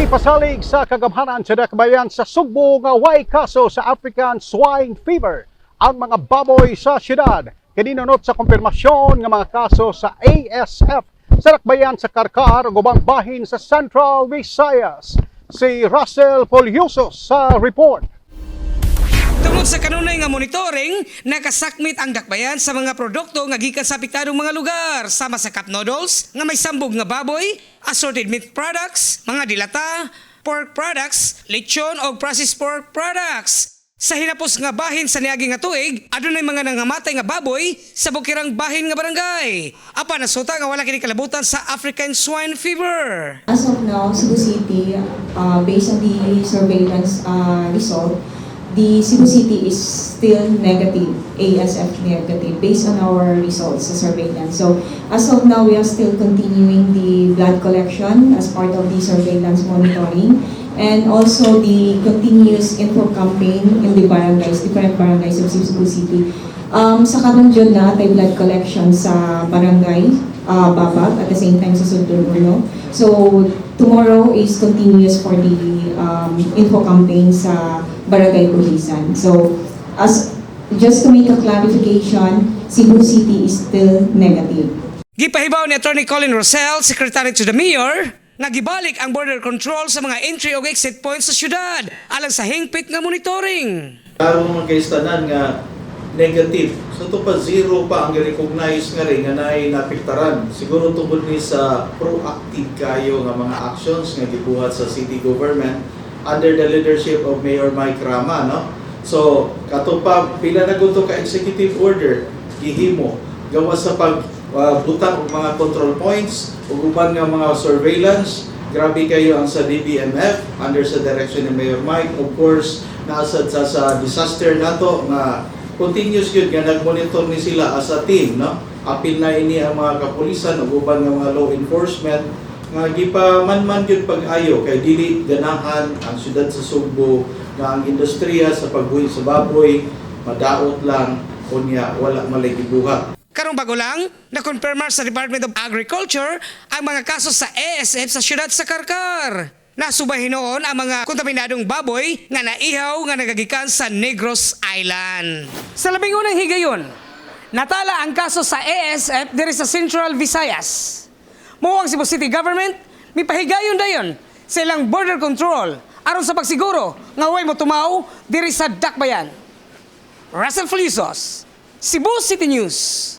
Gipasalig sa kagamhanan sa dakbayan sa Sugbo nga way kaso sa African swine fever ang mga baboy sa syudad. Kininunot sa kumpirmasyon nga mga kaso sa ASF sa dakbayan sa Karkar ug ubang bahin sa Central Visayas. Si Russell Poliosos sa report. Tungod sa kanunay nga monitoring, nakasakmit ang dakbayan sa mga produkto nga gikan sa apektadong mga lugar, sama sa cup noodles nga may sambog nga baboy, assorted meat products, mga dilata, pork products, lechon o processed pork products. Sa hinapos nga bahin sa niagi nga tuig, adunay mga nangamatay nga baboy sa bukirang bahin nga barangay. Apan nasuta nga wala kini kalabutan sa African swine fever. As of now, Cebu City, based on the surveillance result, the Cebu City is still negative, ASF negative, based on our results sa surveillance. So, as of now, we are still continuing the blood collection as part of the surveillance monitoring, and also the continuous info campaign in the barangays, different barangays of Cebu City. Sa karon jud na tay blood collection sa barangay Babag at the same time sa Sudol Uno. So tomorrow is continuous for the info campaign sa Barangay Buhisan. So just to make a clarification, Cebu City is still negative. Gipahibaw ni Attorney Colin Rosell, Secretary to the Mayor, nga gibalik ang border control sa mga entry o exit points sa syudad alang sa hingpit nga monitoring. Karon mga kaistanan nga negative. So ito pa zero pa ang recognize nga rin nga naay napiktaran. Siguro tungkol ni sa proactive kayo nga mga actions nga gibuhat sa city government under the leadership of Mayor Mike Rama, no? So kato pa pila na gunto ka executive order gihimo gawas sa pagbutang og mga control points ug uban nga mga surveillance. Grabe kayo ang sa DBMF under sa direction ni Mayor Mike. Of course, naasad sa disaster nato nga continuous yun nga nag-monitor ni sila as a team, no? Apil na ini ang mga kapulisan ug uban nga mga law enforcement nga gipamanman yun pag-ayo kay dili ganahan ang syudad sa Sugbo nga ang industriya sa pagbuhi sa baboy madaot lang unya wala malagibuhat. Karong bago lang, na-confirma sa Department of Agriculture ang mga kaso sa ASF sa syudad sa Karkar. Nasubahin noon ang mga kontaminadong baboy nga naihaw nga nagagikan sa Negros Island. Sa labing unang higayon, natala ang kaso sa ASF diri sa Central Visayas. Mao ang Cebu City Government, mipahigayon dayon sa ilang border control aron sa pagsiguro nga way motumaw diri sa dakbayan. Russell Poliosos, Cebu City News.